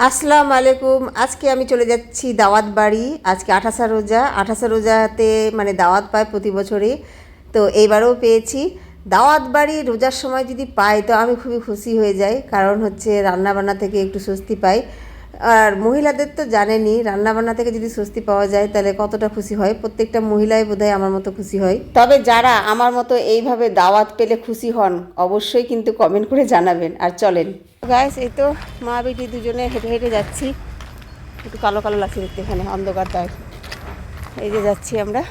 আসসালামু আলাইকুম। আজকে আমি চলে যাচ্ছি দাওয়াত বাড়ি। আজকে 28 রোজা। 28 রোজাতে মানে দাওয়াত পায় প্রতি বছরই, তো এইবারও পেয়েছি। দাওয়াত বাড়ি রোজার সময় যদি পাই তো আমি খুবই খুশি হয়ে যাই, কারণ হচ্ছে রান্নাবান্না থেকে একটু স্বস্তি পাই। আর মহিলাদের তো জানেনই, রান্নাবান্না থেকে যদি স্বস্তি পাওয়া যায় তাহলে কতটা খুশি হয়। প্রত্যেকটা মহিলাই বোধহয় আমার মতো খুশি হয়। তবে যারা আমার মতো এইভাবে দাওয়াত পেলে খুশি হন অবশ্যই কিন্তু কমেন্ট করে জানাবেন। আর চলেন গাইস, এই তো মা বেটি দুজনে হেঁটে হেঁটে যাচ্ছি। একটু কালো কালো লাগছে দেখতে, এখানে অন্ধকার তাই। এই যে যাচ্ছি আমরা,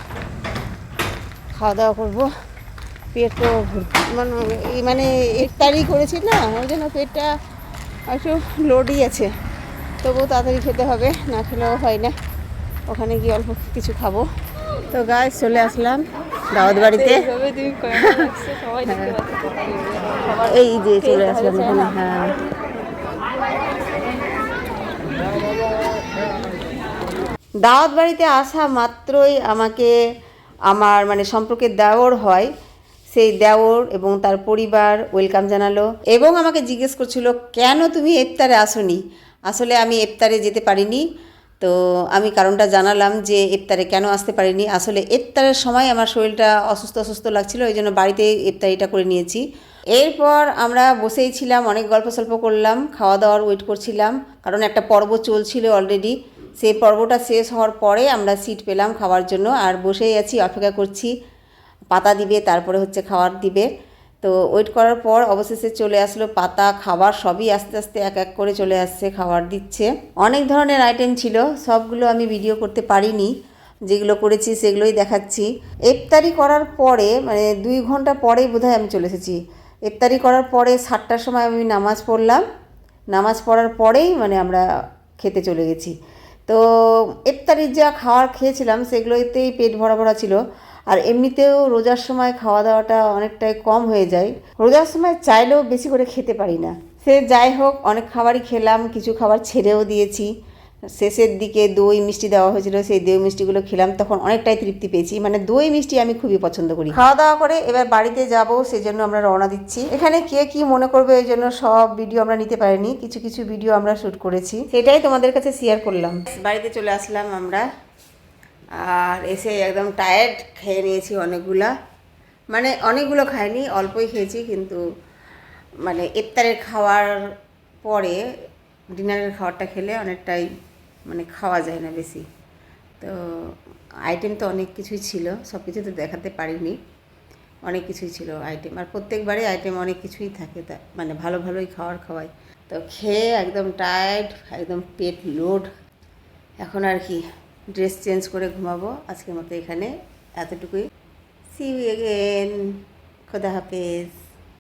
খাওয়া দাওয়া করবো। পেটও মানে ইফতারি করেছি না, ওই জন্য পেটটা একটু লোডই আছে। তবুও তাড়াতাড়ি খেতে হবে, না খেলেও হয় না। ওখানে গিয়ে অল্প কিছু খাবো। তো গাইস চলে আসলাম দাওয়াত বাড়িতে। এই যে চলে আসলাম এখানে। হ্যাঁ, দাওয়াত বাড়িতে আসা মাত্রই আমাকে আমার মানে সম্পর্কের দেওর হয়, সেই দেওর এবং তার পরিবার ওয়েলকাম জানালো এবং আমাকে জিজ্ঞেস করছিল কেন তুমি ইফতারে আসোনি। আসলে আমি ইফতারে যেতে পারিনি। তো আমি কারণটা জানালাম যে ইফতারে কেন আসতে পারিনি। আসলে ইফতারের সময় আমার শরীরটা অসুস্থ অসুস্থ লাগছিল, ওই জন্য বাড়িতে ইফতারিটা করে নিয়েছি। এরপর আমরা বসেই ছিলাম, অনেক গল্প সল্প করলাম, খাওয়া দাওয়ার ওয়েট করছিলাম, কারণ একটা পর্ব চলছিল অলরেডি। সেই পর্বটা শেষ হওয়ার পরে আমরা সিট পেলাম খাওয়ার জন্য, আর বসেই আছি, অপেক্ষা করছি পাতা দিবে, তারপরে হচ্ছে খাবার দিবে। তো ওয়েট করার পর অবশেষে চলে আসলো পাতা, খাবার সবই আস্তে আস্তে এক এক করে চলে আসছে, খাবার দিচ্ছে। অনেক ধরনের আইটেম ছিল, সবগুলো আমি ভিডিও করতে পারিনি, যেগুলো করেছি সেগুলোই দেখাচ্ছি। ইফতারি করার পরে মানে 2 ঘন্টা পরেই বোধহয় আমি চলে এসেছি। ইফতারি করার পরে 7টার সময় আমি নামাজ পড়লাম, নামাজ পড়ার পরেই মানে আমরা খেতে চলে গেছি। তো ইফতারির যা খাবার খেয়েছিলাম সেগুলোতেই পেট ভরা ভরা ছিল। আর এমনিতেও রোজার সময় খাওয়া দাওয়াটা অনেকটাই কম হয়ে যায়, রোজার সময় চাইলেও বেশি করে খেতে পারি না। সে যাই হোক, অনেক খাবারই খেলাম, কিছু খাবার ছেড়েও দিয়েছি। শেষের দিকে দই মিষ্টি দেওয়া হয়েছিল, সেই দই মিষ্টিগুলো খেলাম, তখন অনেকটাই তৃপ্তি পেয়েছি। মানে দই মিষ্টি আমি খুবই পছন্দ করি। খাওয়া দাওয়া করে এবার বাড়িতে যাব, সেই জন্য আমরা রওনা দিচ্ছি। এখানে কে কি মনে করবে এই জন্য সব ভিডিও আমরা নিতে পারিনি, কিছু কিছু ভিডিও আমরা শ্যুট করেছি, সেটাই তোমাদের কাছে শেয়ার করলাম। বাড়িতে চলে আসলাম আমরা, আর এসে একদম টায়ার্ড, খেয়ে নিয়েছি অনেকগুলা। মানে অনেকগুলো খাইনি, অল্পই খেয়েছি, কিন্তু মানে ইফতারের খাওয়ার পরে ডিনারের খাবারটা খেলে অনেকটাই মানে খাওয়া যায় না বেশি। তো আইটেম তো অনেক কিছুই ছিল, সব কিছু তো দেখাতে পারিনি, অনেক কিছুই ছিল আইটেম। আর প্রত্যেকবারই আইটেম অনেক কিছুই থাকে, তা মানে ভালো ভালোই খাবার খাওয়াই। তো খেয়ে একদম টায়ার্ড, একদম পেট লোড। এখন আর কি ড্রেস চেঞ্জ করে ঘুমাবো আজকের মতো, এখানে এতটুকুই। সি ইউ এগেন, খোদা হাফেজ।